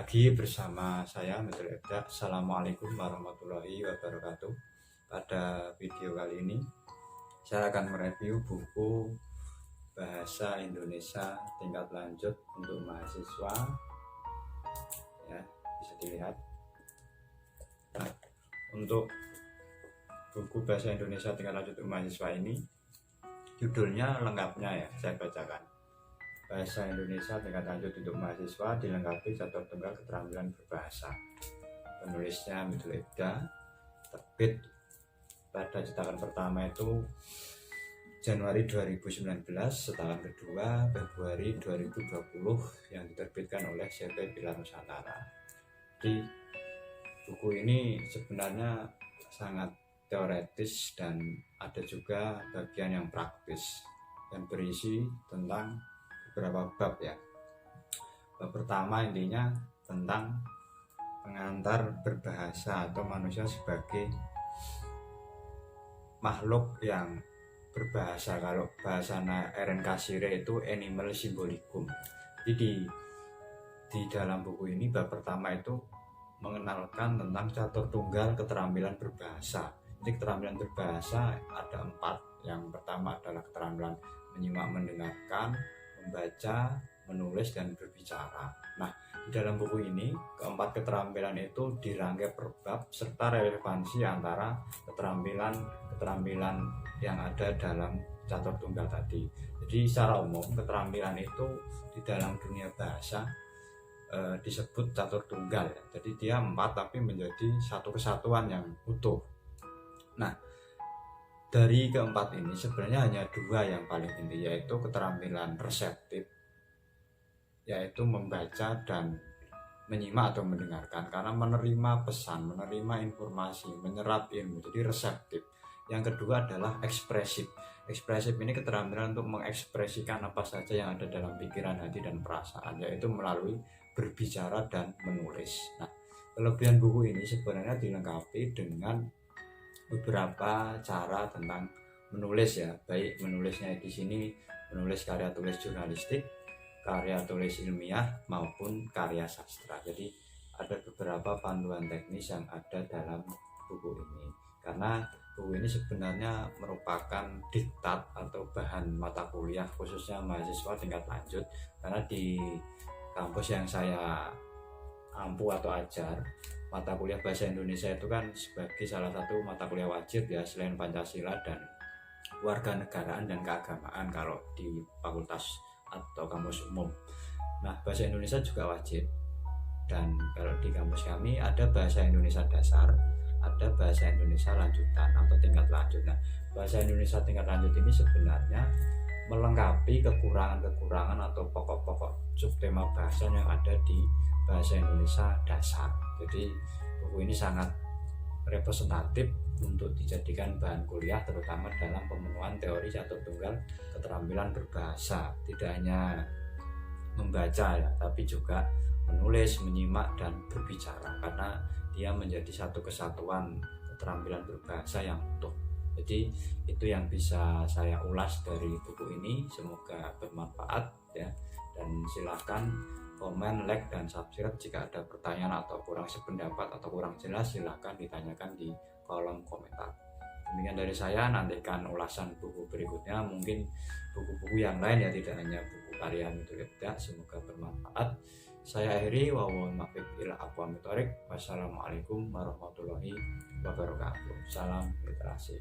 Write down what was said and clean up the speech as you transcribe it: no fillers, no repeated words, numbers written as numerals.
lagi bersama saya Mitul Ebda. Assalamualaikum warahmatullahi wabarakatuh. Pada video kali ini saya akan mereview buku Bahasa Indonesia tingkat lanjut untuk mahasiswa, ya, bisa dilihat. Nah, untuk buku Bahasa Indonesia tingkat lanjut untuk mahasiswa ini judulnya lengkapnya, ya, saya bacakan. Bahasa Indonesia tingkat lanjut untuk mahasiswa dilengkapi catur tunggal keterampilan berbahasa. Penulisnya Mitul Ebda, terbit pada cetakan pertama itu Januari 2019, cetakan kedua Februari 2020 yang diterbitkan oleh CP Pilar Nusantara. Di buku ini sebenarnya sangat teoretis dan ada juga bagian yang praktis dan berisi tentang beberapa bab, ya. Bab pertama intinya tentang pengantar berbahasa atau manusia sebagai makhluk yang berbahasa. Kalau bahasa Eren Kasire itu animal symbolicum. Jadi di dalam buku ini bab pertama itu mengenalkan tentang catur tunggal keterampilan berbahasa. Jadi keterampilan berbahasa ada 4. Yang pertama adalah keterampilan menyimak, mendengarkan, membaca, menulis, dan berbicara. Nah, di dalam buku ini keempat keterampilan itu dirangkai per bab serta relevansi antara keterampilan yang ada dalam catur tunggal tadi. Jadi secara umum keterampilan itu di dalam dunia bahasa disebut catur tunggal, ya. Jadi dia 4 tapi menjadi satu kesatuan yang utuh. Nah, dari keempat ini sebenarnya hanya 2 yang paling inti, yaitu keterampilan reseptif, yaitu membaca dan menyimak atau mendengarkan, karena menerima pesan, menerima informasi, menyerap ilmu, jadi reseptif. Yang kedua adalah ekspresif. Ekspresif ini keterampilan untuk mengekspresikan apa saja yang ada dalam pikiran, hati, dan perasaan, yaitu melalui berbicara dan menulis. Nah, kelebihan buku ini sebenarnya dilengkapi dengan beberapa cara tentang menulis, ya, baik menulisnya di sini menulis karya tulis jurnalistik, karya tulis ilmiah maupun karya sastra. Jadi ada beberapa panduan teknis yang ada dalam buku ini, karena buku ini sebenarnya merupakan diktat atau bahan mata kuliah khususnya mahasiswa tingkat lanjut, karena di kampus yang saya ampu atau ajar, mata kuliah bahasa Indonesia itu kan sebagai salah satu mata kuliah wajib, ya, selain Pancasila dan warganegaraan dan keagamaan kalau di fakultas atau kampus umum. Nah, bahasa Indonesia juga wajib, dan kalau di kampus kami ada bahasa Indonesia dasar, ada bahasa Indonesia lanjutan atau tingkat lanjut. Nah, bahasa Indonesia tingkat lanjut ini sebenarnya melengkapi kekurangan-kekurangan atau pokok-pokok subtema bahasa yang ada di bahasa Indonesia dasar. Jadi buku ini sangat representatif untuk dijadikan bahan kuliah, terutama dalam pemenuhan teori catur tunggal keterampilan berbahasa. Tidak hanya membaca, ya, tapi juga menulis, menyimak, dan berbicara, karena dia menjadi satu kesatuan keterampilan berbahasa yang utuh. Jadi itu yang bisa saya ulas dari buku ini, semoga bermanfaat, ya, dan silahkan komen, like, dan subscribe. Jika ada pertanyaan atau kurang sependapat atau kurang jelas, silahkan ditanyakan di kolom komentar. Demikian dari saya, nantikan ulasan buku berikutnya, mungkin buku-buku yang lain, ya, tidak hanya buku karya Mitul Ebda. Semoga bermanfaat. Saya akhiri, wassalamualaikum warahmatullahi wabarakatuh. Salam literasi.